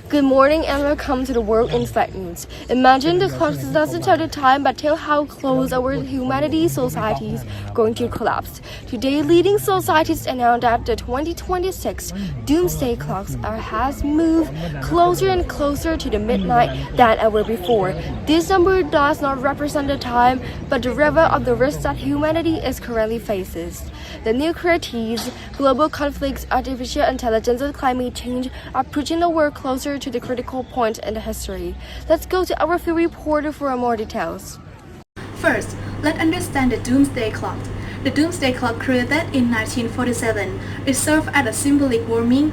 Good morning and welcome to the World Insight News. Imagine the clock doesn't tell the time but tell how close our humanity society is going to collapse. Today, leading societies announced that the 2026 doomsday clocks has moved closer and closer to the midnight than ever before. This number does not represent the time but the level of the risk that humanity is currently faces. The nuclear tease, global conflicts, artificial intelligence, and climate change are pushing the world closer to the critical point in the history. Let's go to our field reporter for more details. First, let's understand the doomsday clock. The doomsday clock, created in 1947, it served as a symbolic warning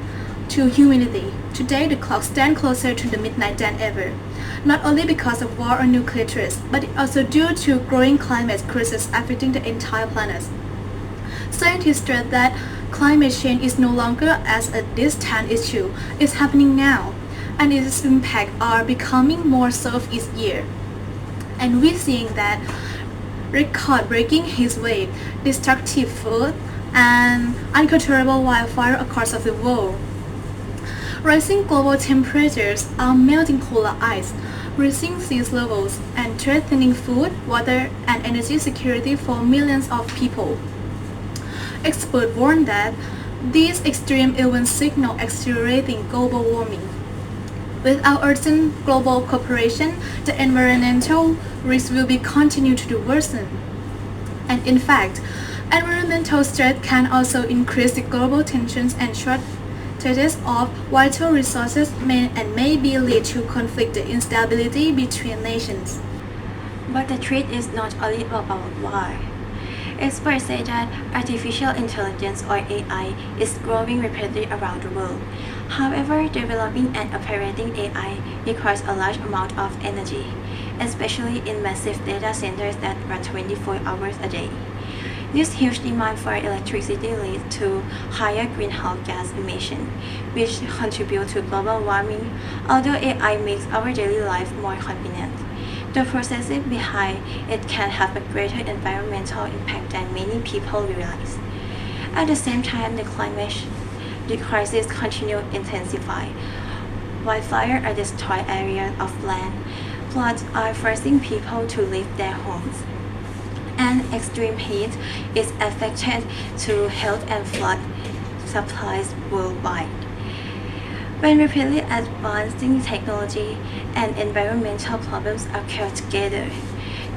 to humanity. Today, the clock stands closer to the midnight than ever, not only because of war or nuclear threats, but also due to growing climate crisis affecting the entire planet. Scientists stress that climate change is no longer as a distant issue, it's happening now, and its impacts are becoming more severe each year. And we're seeing that record-breaking heat wave, destructive flood, and uncontrollable wildfire across the world. Rising global temperatures are melting polar ice, raising sea levels, and threatening food, water, and energy security for millions of people. Experts warn that these extreme events signal accelerating global warming. Without urgent global cooperation, the environmental risks will be continued to worsen. And in fact, environmental threats can also increase the global tensions and shortages of vital resources and maybe lead to conflict and instability between nations. But the threat is not only about war. Experts say that artificial intelligence or AI is growing rapidly around the world. However, developing and operating AI requires a large amount of energy, especially in massive data centers that run 24 hours a day. This huge demand for electricity leads to higher greenhouse gas emissions, which contribute to global warming, although AI makes our daily life more convenient. The processes behind it can have a greater environmental impact than many people realize. At the same time, the crisis continues to intensify. Wildfires are destroying areas of land, floods are forcing people to leave their homes, and extreme heat is affected to health and flood supplies worldwide. When rapidly advancing technology and environmental problems occur together,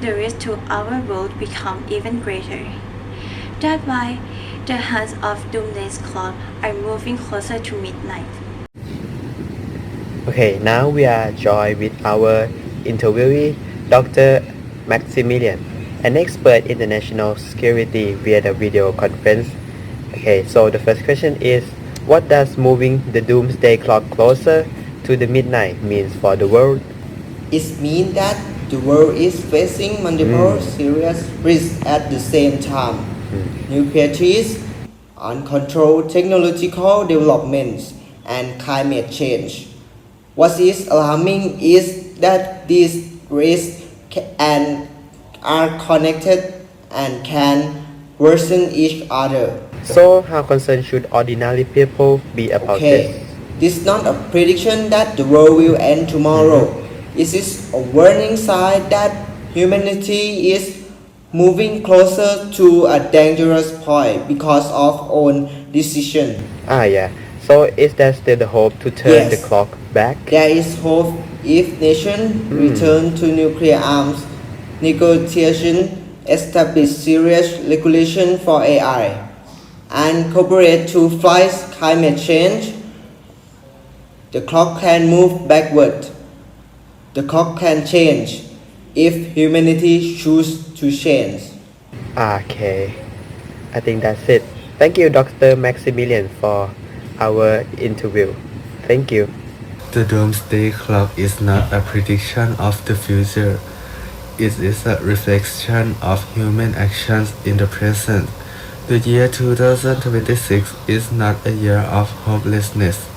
the risk to our world become even greater. That's why the hands of doomsday clock are moving closer to midnight. Okay, now we are joined with our interviewee, Dr. Maximilian, an expert in international security via the video conference. Okay, so the first question is, what does moving the doomsday clock closer to the midnight means for the world? It means that the world is facing multiple serious risks at the same time. Nuclear threats, uncontrolled technological developments, and climate change. What is alarming is that these risks are connected and can worsen each other. So how concerned should ordinary people be about this? This is not a prediction that the world will end tomorrow. It is a warning sign that humanity is moving closer to a dangerous point because of own decision. Yeah. So is there still the hope to turn the clock back? There is hope if nations return to nuclear arms negotiation, establish serious regulation for AI, and cooperate to fight climate change. The clock can move backward. The clock can change if humanity chooses to change. Okay, I think that's it. Thank you, Dr. Maximilian, for our interview. Thank you. The doomsday clock is not a prediction of the future. It is a reflection of human actions in the present. The year 2026 is not a year of hopelessness,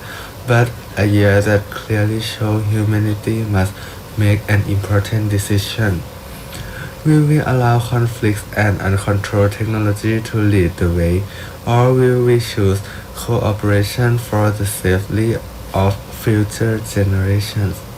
but a year that clearly shows humanity must make an important decision. Will we allow conflicts and uncontrolled technology to lead the way, or will we choose cooperation for the safety of future generations.